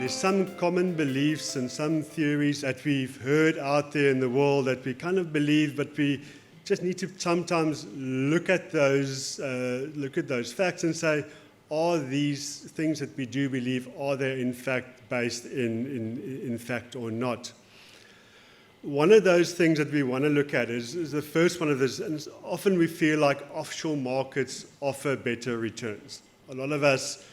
There's some common beliefs and some theories that we've heard out there in the world that we kind of believe, but we just need to sometimes look at those facts and say, are these things that we do believe, are they in fact based in fact or not? One of those things that we want to look at is the first one of this, and often we feel like offshore markets offer better returns. A lot of us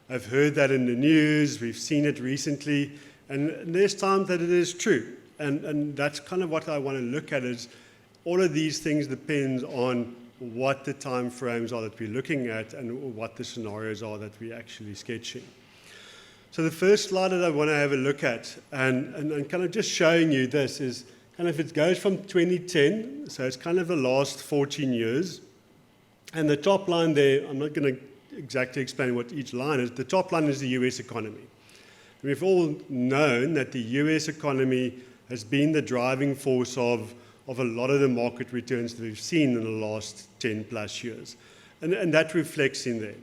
have heard that in the news, we've seen it recently, and there's times that it is true. And that's kind of what I want to look at is all of these things depends on what the time frames are that we're looking at and what the scenarios are that we're actually sketching. So the first slide that I want to have a look at and kind of just showing you this is kind of it goes from 2010, so it's kind of the last 14 years. And the top line there, I'm not going to exactly explain what each line is. The top line is the US economy. We've all known that the US economy has been the driving force of a lot of the market returns that we've seen in the last 10 plus years. And that reflects in there.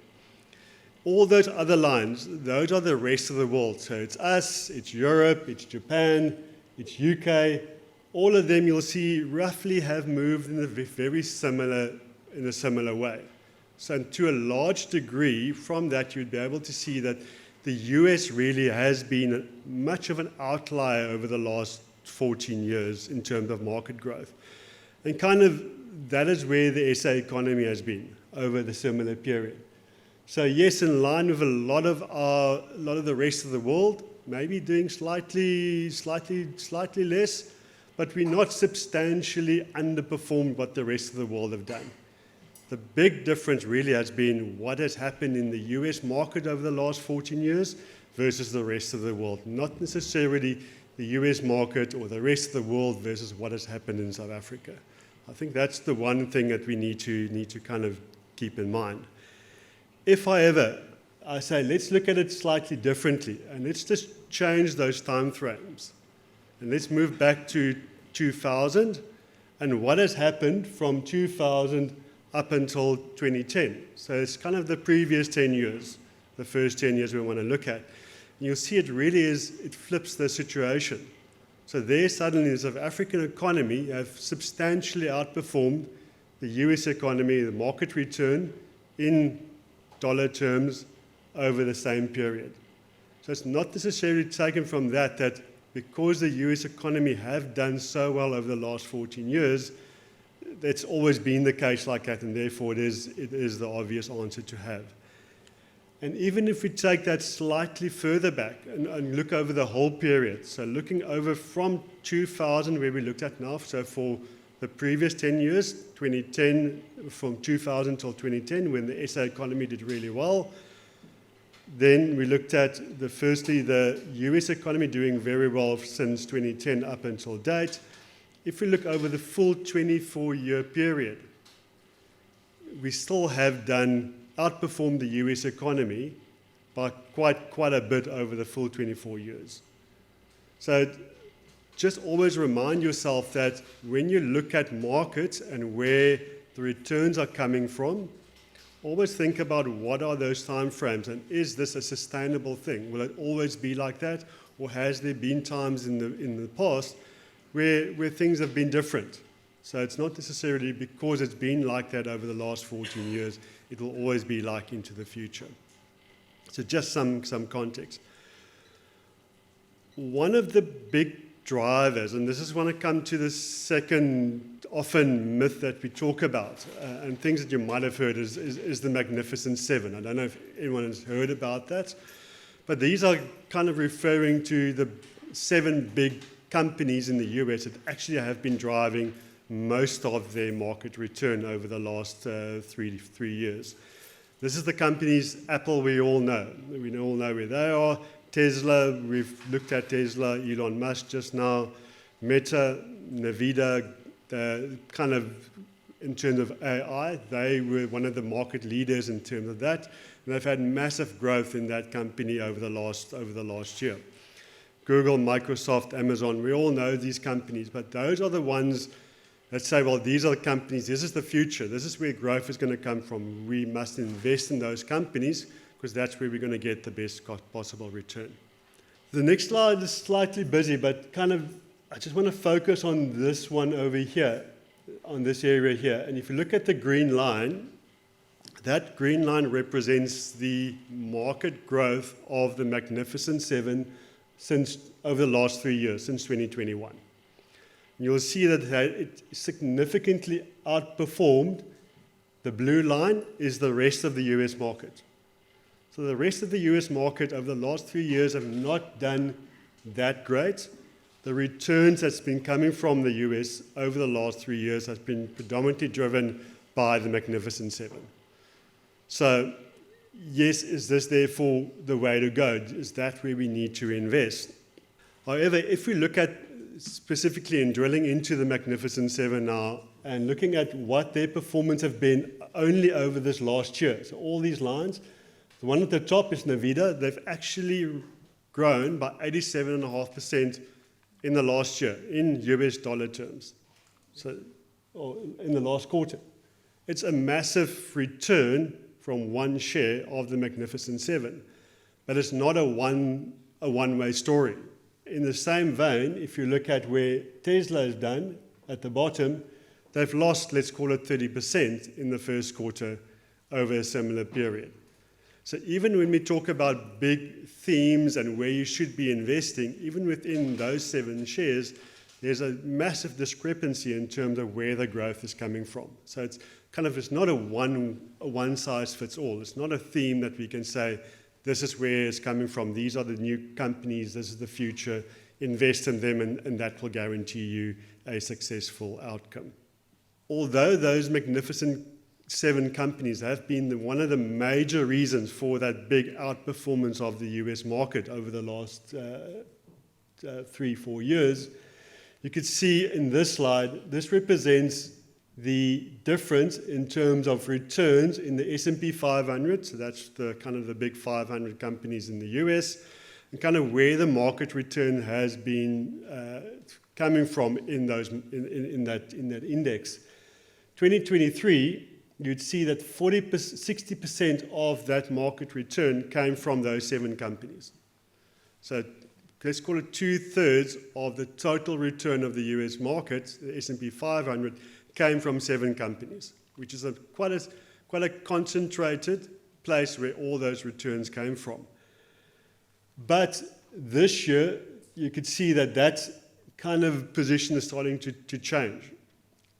All those other lines, those are the rest of the world. So it's us, it's Europe, it's Japan, it's UK. All of them you'll see roughly have moved in a similar way. So to a large degree, from that you'd be able to see that the US really has been much of an outlier over the last 14 years in terms of market growth. And kind of that is where the SA economy has been over the similar period. So yes, in line with a lot of the rest of the world, maybe doing slightly less, but we're not substantially underperformed what the rest of the world have done. The big difference really has been what has happened in the US market over the last 14 years versus the rest of the world, not necessarily the US market or the rest of the world versus what has happened in South Africa. I think that's the one thing that we need to kind of keep in mind. If I say, let's look at it slightly differently, and let's just change those time frames. And let's move back to 2000, and what has happened from 2000 up until 2010. So it's kind of the previous 10 years, the first 10 years we want to look at. And you'll see it flips the situation. So there suddenly the South African economy have substantially outperformed the US economy, the market return in dollar terms over the same period. So it's not necessarily taken from that because the US economy have done so well over the last 14 years, that's always been the case like that, and therefore it is the obvious answer to have. And even if we take that slightly further back and look over the whole period, so looking over from 2000, where we looked at now, so for the previous 10 years, 2010, from 2000 till 2010, when the SA economy did really well. Then we looked at firstly the US economy doing very well since 2010 up until date. If we look over the full 24-year period, we still have outperformed the US economy by quite a bit over the full 24 years. So just always remind yourself that when you look at markets and where the returns are coming from, always think about what are those time frames and is this a sustainable thing? Will it always be like that, or has there been times in the past where things have been different? So it's not necessarily because it's been like that over the last 14 years, it will always be like into the future. So just some context. One of the big drivers, and this is when I come to the second often myth that we talk about, and things that you might have heard is the Magnificent Seven. I don't know if anyone has heard about that, but these are kind of referring to the 7 big companies in the US that actually have been driving most of their market return over the last 3 years. This is the companies, Apple, we all know. We all know where they are. Tesla, we've looked at Tesla, Elon Musk just now. Meta, Nvidia, kind of in terms of AI, they were one of the market leaders in terms of that. And they've had massive growth in that company over the last year. Google, Microsoft, Amazon, we all know these companies, but those are the ones that say, well, these are the companies, this is the future, this is where growth is going to come from. We must invest in those companies because that's where we're going to get the best possible return. The next slide is slightly busy, but I just want to focus on this one over here, on this area here. And if you look at the green line, that green line represents the market growth of the Magnificent Seven since over the last 3 years, since 2021. You'll see that it significantly outperformed. The blue line is the rest of the US market. So the rest of the US market over the last 3 years have not done that great. The returns that's been coming from the US over the last 3 years has been predominantly driven by the Magnificent Seven. So yes, is this therefore the way to go? Is that where we need to invest? However, if we look at specifically in drilling into the Magnificent Seven now and looking at what their performance have been only over this last year, so all these lines, the one at the top is Navida. They've actually grown by 87.5% in the last year in US dollar terms, or in the last quarter. It's a massive return from one share of the Magnificent Seven, but it's not a one-way story. In the same vein, if you look at where Tesla has done at the bottom, they've lost, let's call it 30% in the first quarter over a similar period. So even when we talk about big themes and where you should be investing, even within those 7 shares, there's a massive discrepancy in terms of where the growth is coming from. So it's not a one-size-fits-all. It's not a theme that we can say, this is where it's coming from, these are the new companies, this is the future, invest in them, and that will guarantee you a successful outcome. Although those Magnificent Seven companies have been one of the major reasons for that big outperformance of the US market over the last 3-4 years, you could see in this slide, this represents the difference in terms of returns in the S&P 500, so that's the the big 500 companies in the US, and where the market return has been coming from in that index. 2023, you'd see that 60% of that market return came from those 7 companies. So let's call it 2/3 of the total return of the US market, the S&P 500, came from 7 companies, which is quite a concentrated place where all those returns came from. But this year, you could see that position is starting to change.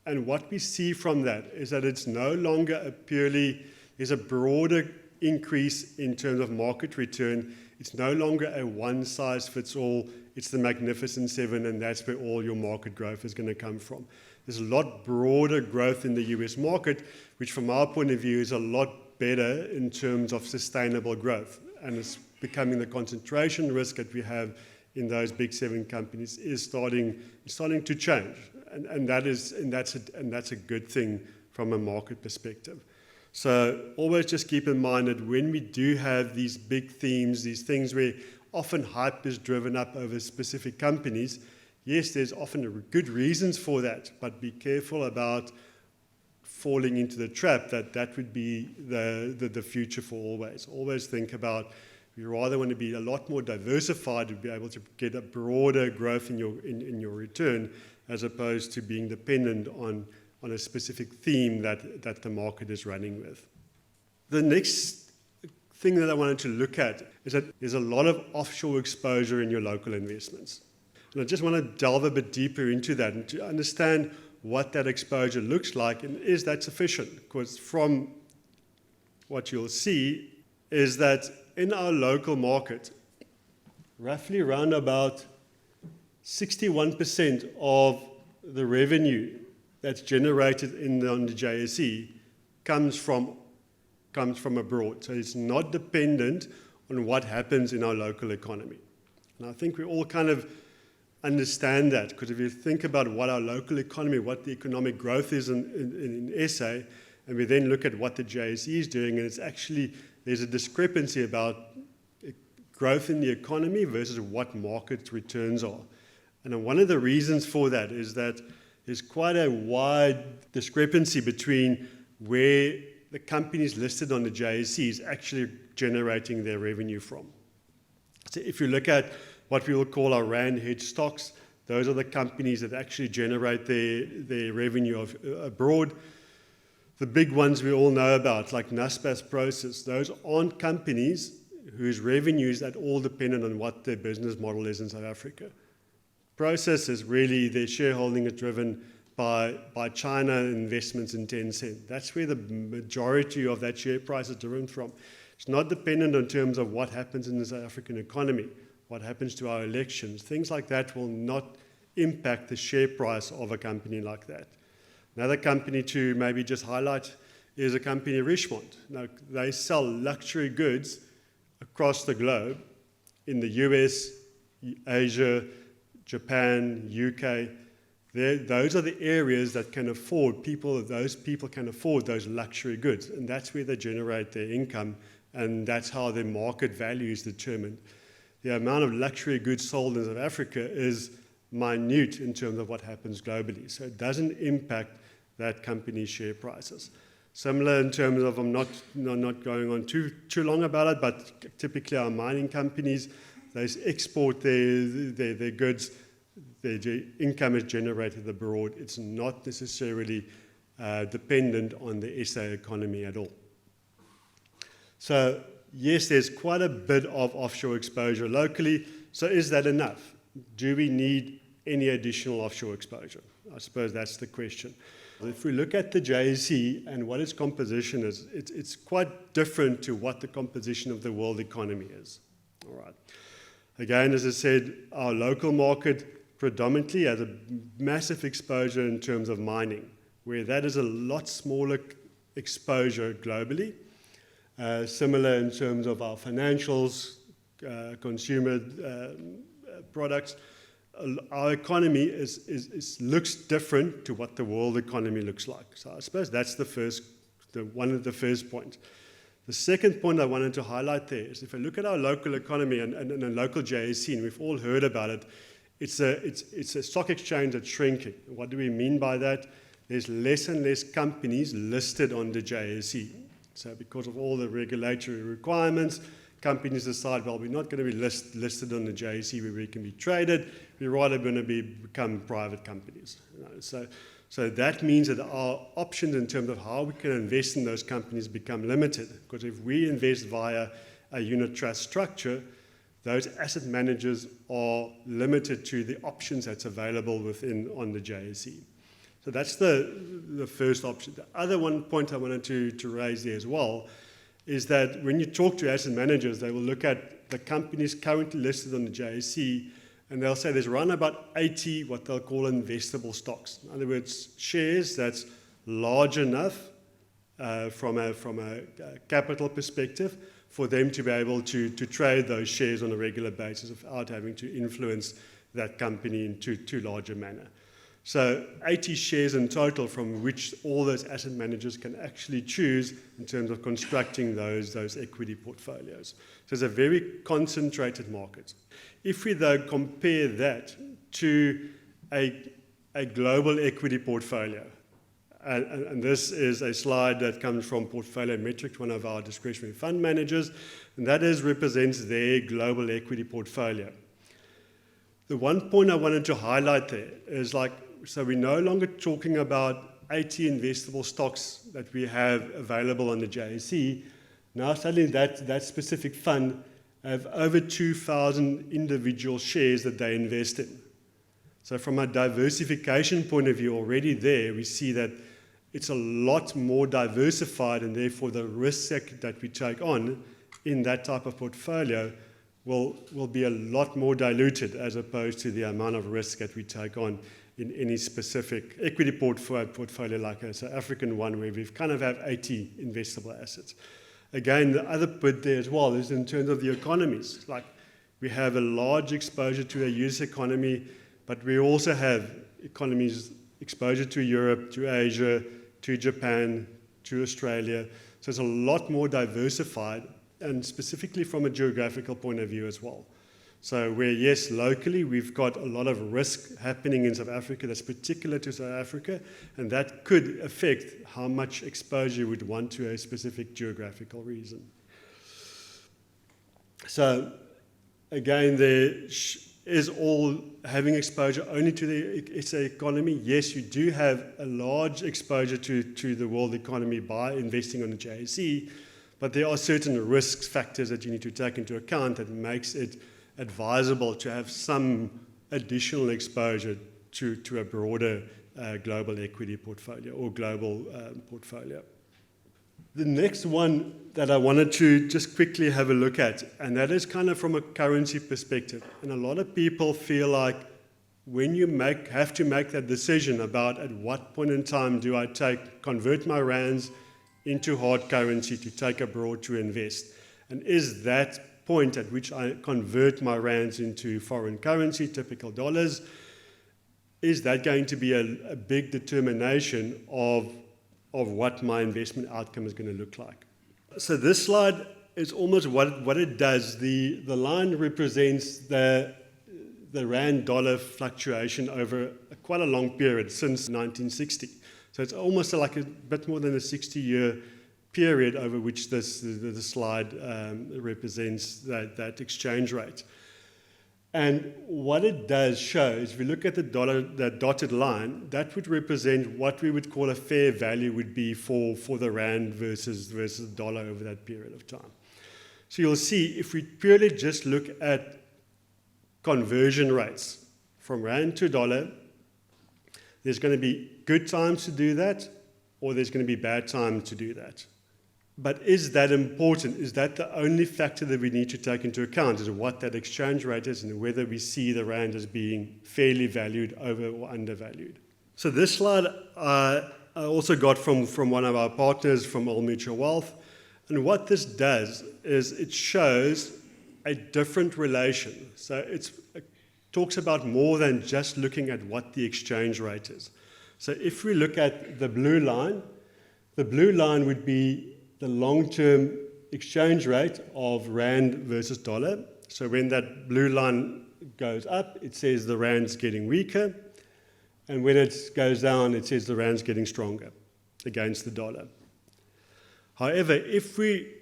And what we see from that is that it's no longer there's a broader increase in terms of market return. It's no longer a one-size-fits-all. It's the Magnificent Seven, and that's where all your market growth is going to come from. There's a lot broader growth in the US market, which from our point of view is a lot better in terms of sustainable growth. And it's becoming the concentration risk that we have in those big 7 companies is starting to change. And that's a good thing from a market perspective. So always just keep in mind that when we do have these big themes, these things where often hype is driven up over specific companies, yes, there's often good reasons for that, but be careful about falling into the trap that would be the future for always. Always think about, you rather want to be a lot more diversified to be able to get a broader growth in your return, as opposed to being dependent on a specific theme that the market is running with. The next thing that I wanted to look at is that there's a lot of offshore exposure in your local investments. And I just want to delve a bit deeper into that and to understand what that exposure looks like, and is that sufficient? Because from what you'll see is that in our local market, roughly around about 61% of the revenue that's generated on the JSE comes from abroad. So it's not dependent on what happens in our local economy. And I think we all understand that, because if you think about what our local economy, what the economic growth is in SA, and we then look at what the JSE is doing, and it's actually, there's a discrepancy about growth in the economy versus what market returns are. And one of the reasons for that is that there's quite a wide discrepancy between where the companies listed on the JSE is actually generating their revenue from. So if you look at what we will call our rand hedge stocks. Those are the companies that actually generate their revenue abroad. The big ones we all know about, like Naspers Prosus, those aren't companies whose revenue is at all dependent on what their business model is in South Africa. Prosus is really, their shareholding is driven by China investments in Tencent. That's where the majority of that share price is driven from. It's not dependent in terms of what happens in the South African economy, what happens to our elections. Things like that will not impact the share price of a company like that. Another company to maybe just highlight is a company, Richemont. Now, they sell luxury goods across the globe in the US, Asia, Japan, UK. Those are the areas that can afford, those people can afford those luxury goods, and that's where they generate their income, and that's how their market value is determined. The amount of luxury goods sold in South Africa is minute in terms of what happens globally, so it doesn't impact that company's share prices. Similar in terms of, I'm not going on too long about it, but typically our mining companies, they export their goods, their income is generated abroad. It's not necessarily dependent on the SA economy at all. So yes, there's quite a bit of offshore exposure locally. So is that enough? Do we need any additional offshore exposure? I suppose that's the question. If we look at the JSE and what its composition is, it's quite different to what the composition of the world economy is. All right. Again, as I said, our local market predominantly has a massive exposure in terms of mining, where that is a lot smaller exposure globally. Similar in terms of our financials, consumer products. Our economy looks different to what the world economy looks like. So I suppose that's one of the first points. The second point I wanted to highlight there is if I look at our local economy and a local JSE, and we've all heard about it, it's a stock exchange that's shrinking. What do we mean by that? There's less and less companies listed on the JSE. So because of all the regulatory requirements, companies decide, well, we're not going to be listed on the JSE where we can be traded. We're rather going to become private companies. So that means that our options in terms of how we can invest in those companies become limited. Because if we invest via a unit trust structure, those asset managers are limited to the options that's available on the JSE. So that's the first option. The other one point I wanted to raise there as well is that when you talk to asset managers, they will look at the companies currently listed on the JSE, and they'll say there's around about 80 what they'll call investable stocks. In other words, shares that's large enough from a capital perspective for them to be able to trade those shares on a regular basis without having to influence that company in too large a manner. So 80 shares in total from which all those asset managers can actually choose in terms of constructing those equity portfolios. So it's a very concentrated market. If we though compare that to a global equity portfolio, and this is a slide that comes from Portfolio Metrics, one of our discretionary fund managers, and that represents their global equity portfolio. The one point I wanted to highlight there is so we're no longer talking about 80 investable stocks that we have available on the JSE. Now suddenly that specific fund have over 2,000 individual shares that they invest in. So from a diversification point of view already there, we see that it's a lot more diversified, and therefore the risk that we take on in that type of portfolio will be a lot more diluted as opposed to the amount of risk that we take on in any specific equity portfolio like a South African one where we've kind of have 80 investable assets. Again, the other bit there as well is in terms of the economies. Like we have a large exposure to a US economy, but we also have economies exposure to Europe, to Asia, to Japan, to Australia. So it's a lot more diversified, and specifically from a geographical point of view as well. So where, yes, locally we've got a lot of risk happening in South Africa that's particular to South Africa, and that could affect how much exposure you would want to a specific geographical region. So again, there is all having exposure only to the SA economy. Yes, you do have a large exposure to the world economy by investing on the JSE, but there are certain risk factors that you need to take into account that makes it advisable to have some additional exposure to a broader global equity portfolio or global portfolio. The next one that I wanted to just quickly have a look at, and that is kind of from a currency perspective. And a lot of people feel like when you have to make that decision about at what point in time do I convert my rands into hard currency to take abroad to invest, and is that point at which I convert my rands into foreign currency, typical dollars, is that going to be a big determination of what my investment outcome is going to look like? So this slide is almost what it does. The line represents the rand-dollar fluctuation over quite a long period since 1960. So it's almost like a bit more than a 60-year period over which the slide represents that exchange rate. And what it does show is, if we look at that dotted line, that would represent what we would call a fair value would be for the rand versus the dollar over that period of time. So you'll see, if we purely just look at conversion rates from rand to dollar, there's going to be good times to do that, or there's going to be bad times to do that. But is that important? Is that the only factor that we need to take into account, is what that exchange rate is and whether we see the rand as being fairly valued over or undervalued? So this slide I also got from one of our partners from Old Mutual Wealth. And what this does is it shows a different relation. So it talks about more than just looking at what the exchange rate is. So if we look at the blue line would be the long-term exchange rate of rand versus dollar. So when that blue line goes up, it says the rand's getting weaker. And when it goes down, it says the rand's getting stronger against the dollar. However, if we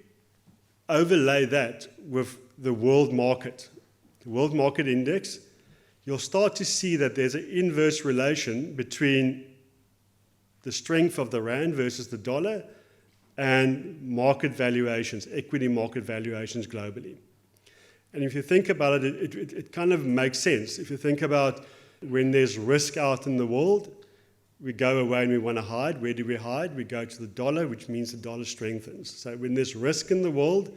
overlay that with the world market index, you'll start to see that there's an inverse relation between the strength of the rand versus the dollar and market valuations, equity market valuations globally. And if you think about it, it kind of makes sense. If you think about when there's risk out in the world, we go away and we want to hide. Where do we hide? We go to the dollar, which means the dollar strengthens. So when there's risk in the world,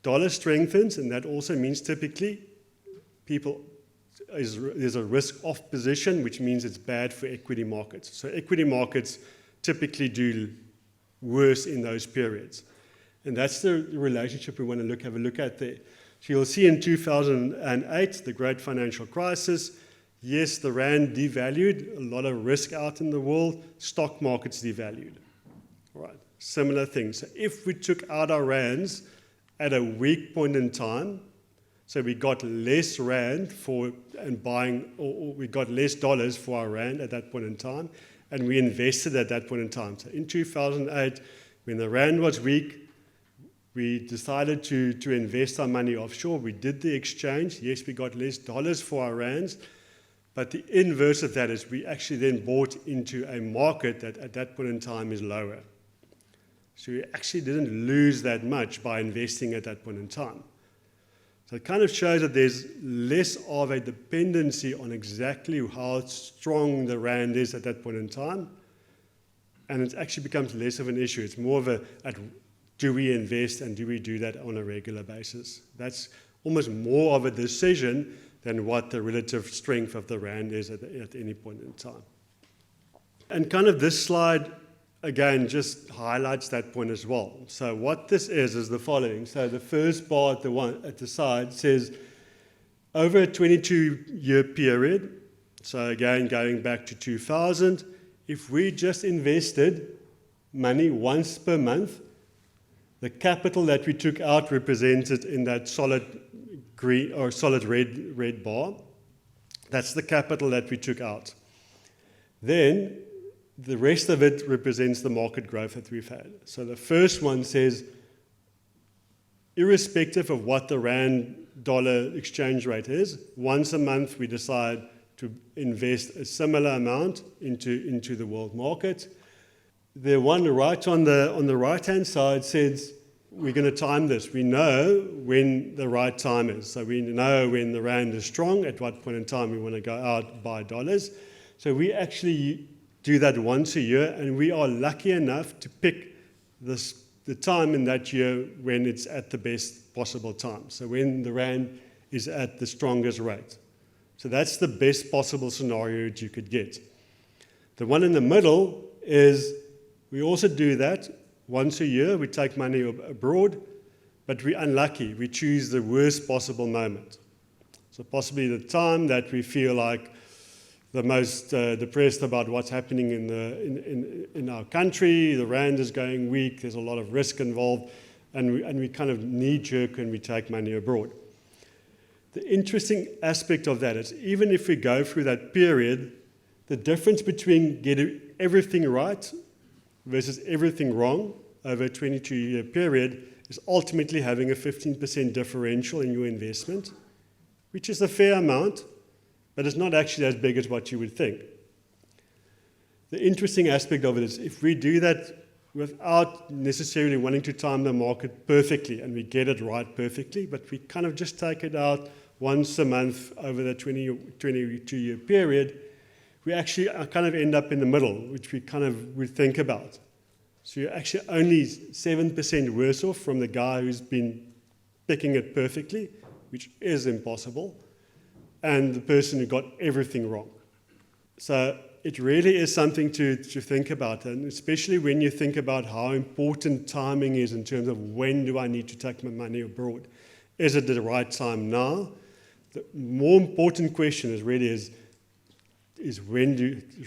dollar strengthens, and that also means typically there's a risk-off position, which means it's bad for equity markets. So equity markets typically do worse in those periods. And that's the relationship we want to have a look at there. So you'll see in 2008, the great financial crisis, yes, the rand devalued, a lot of risk out in the world, stock markets devalued. All right, similar things. So if we took out our rands at a weak point in time, so we got less rand or we got less dollars for our rand at that point in time, and we invested at that point in time. So in 2008, when the rand was weak, we decided to invest our money offshore. We did the exchange. Yes, we got less dollars for our rands, but the inverse of that is we actually then bought into a market that at that point in time is lower. So we actually didn't lose that much by investing at that point in time. So it kind of shows that there's less of a dependency on exactly how strong the rand is at that point in time, and it actually becomes less of an issue. It's more of do we invest and do we do that on a regular basis? That's almost more of a decision than what the relative strength of the rand is at any point in time. And kind of this slide, again, just highlights that point as well. So what this is the following. So the first bar at the side says, over a 22-year period, so again, going back to 2000, if we just invested money once per month, the capital that we took out represented in that solid green or solid red bar. That's the capital that we took out. Then the rest of it represents the market growth that we've had. So the first one says irrespective of what the rand dollar exchange rate is, once a month we decide to invest a similar amount into the world market. The one right on the right-hand side says we're going to time this. We know when the right time is. So we know when the rand is strong, at what point in time we want to go out, buy dollars. So we actually do that once a year, and we are lucky enough to pick the time in that year when it's at the best possible time. So when the rand is at the strongest rate. So that's the best possible scenario that you could get. The one in the middle is we also do that once a year. We take money abroad, but we're unlucky. We choose the worst possible moment. So possibly the time that we feel like the most depressed about what's happening in our country. The rand is going weak. There's a lot of risk involved, and we kind of knee-jerk when we take money abroad. The interesting aspect of that is even if we go through that period, the difference between getting everything right versus everything wrong over a 22-year period is ultimately having a 15% differential in your investment, which is a fair amount, but it's not actually as big as what you would think. The interesting aspect of it is if we do that without necessarily wanting to time the market perfectly, and we get it right perfectly, but we kind of just take it out once a month over the 22-year period, we actually kind of end up in the middle, which we kind of would think about. So you're actually only 7% worse off from the guy who's been picking it perfectly, which is impossible, and the person who got everything wrong. So it really is something to think about, and especially when you think about how important timing is in terms of when do I need to take my money abroad. Is it the right time now? The more important question is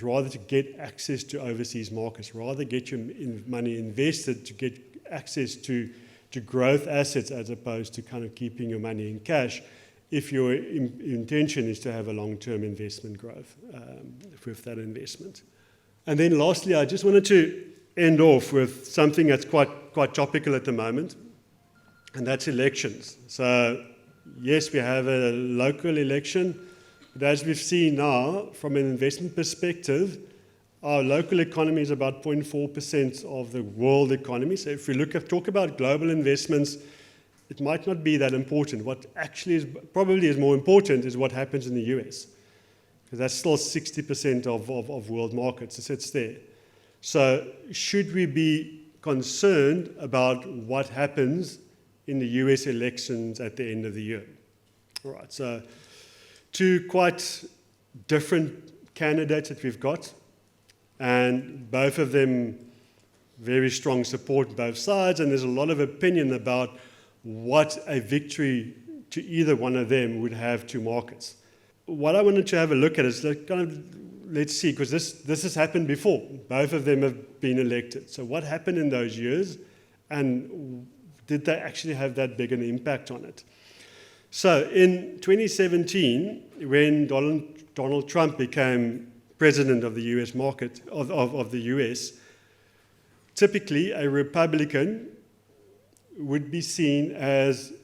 rather to get access to overseas markets, rather get your money invested to get access to growth assets as opposed to kind of keeping your money in cash if your intention is to have a long-term investment growth with that investment. And then lastly, I just wanted to end off with something that's quite topical at the moment, and that's elections. So yes, we have a local election, but as we've seen now, from an investment perspective, our local economy is about 0.4% of the world economy. So if we talk about global investments, it might not be that important. What actually probably is more important is what happens in the US, because that's still 60% of world markets. It sits there. So should we be concerned about what happens in the US elections at the end of the year? All right, so two quite different candidates that we've got, and both of them very strong support on both sides, and there's a lot of opinion about what a victory to either one of them would have to markets. What I wanted to have a look at is let's see, because this has happened before. Both of them have been elected. So what happened in those years, and did they actually have that big an impact on it? So in 2017, when Donald Trump became president of the US market, of the US, typically a Republican would be seen as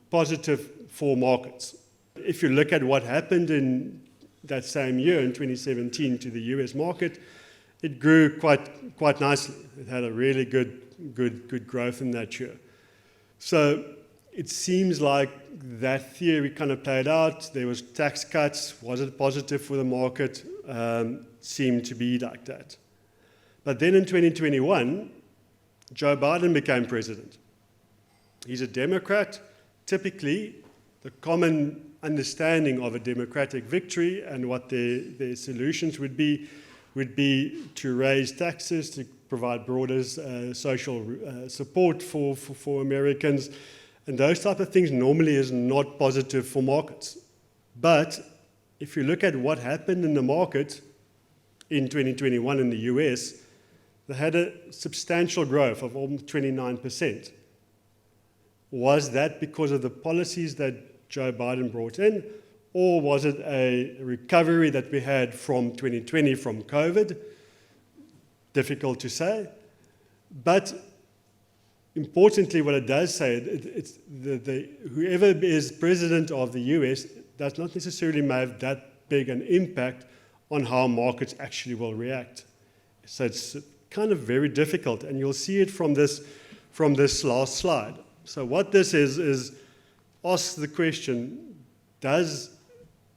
positive for markets. If you look at what happened in that same year, in 2017, to the US market, it grew quite nicely. It had a really good growth in that year. So it seems like that theory kind of played out. There was tax cuts. Was it positive for the market? Seemed to be like that. But then in 2021, Joe Biden became president. He's a Democrat. Typically, the common understanding of a Democratic victory and what their solutions would be to raise taxes, to provide broader social support for Americans. And those type of things normally is not positive for markets. But if you look at what happened in the market in 2021 in the US, they had a substantial growth of almost 29%. Was that because of the policies that Joe Biden brought in, or was it a recovery that we had from 2020 from COVID? Difficult to say. But importantly, what it does say, it's whoever is president of the US does not necessarily have that big an impact on how markets actually will react. So it's kind of very difficult, and you'll see it from this last slide. So what this is ask the question, does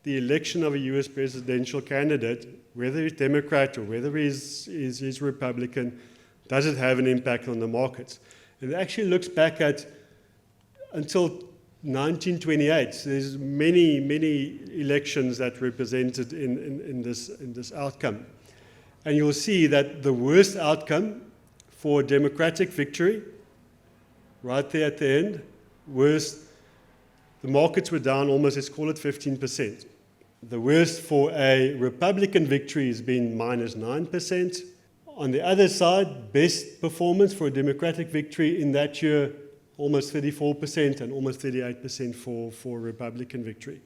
the election of a US presidential candidate, whether he's Democrat or whether he's Republican, does it have an impact on the markets? And it actually looks back at until 1928. So there's many elections that represented in this outcome. And you'll see that the worst outcome for Democratic victory, right there at the end, the markets were down almost, let's call it 15%. The worst for a Republican victory has been minus 9%. On the other side, best performance for a Democratic victory in that year, almost 34% and almost 38% for Republican victory.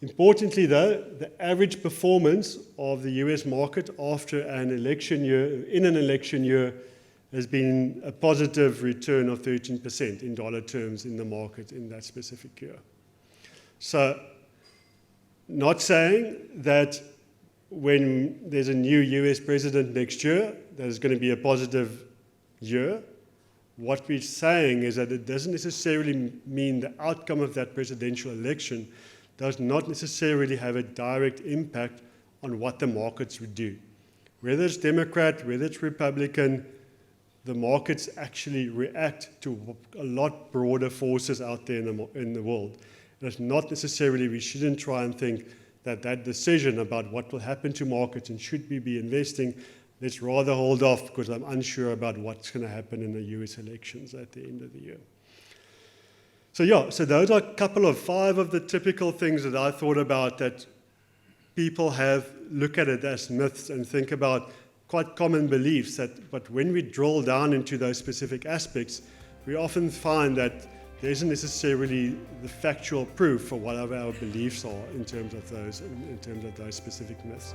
Importantly, though, the average performance of the US market after an election year, has been a positive return of 13% in dollar terms in the market in that specific year. So, not saying that when there's a new US president next year, there's going to be a positive year. What we're saying is that it doesn't necessarily mean the outcome of that presidential election does not necessarily have a direct impact on what the markets would do. Whether it's Democrat, whether it's Republican, the markets actually react to a lot broader forces out there in the world. And it's not necessarily, we shouldn't try and think that decision about what will happen to markets and should we be investing, let's rather hold off because I'm unsure about what's going to happen in the US elections at the end of the year. So those are a couple of 5 of the typical things that I thought about that people look at it as myths and think about quite common beliefs, but when we drill down into those specific aspects, we often find that there isn't necessarily the factual proof for what our beliefs are in terms of those specific myths.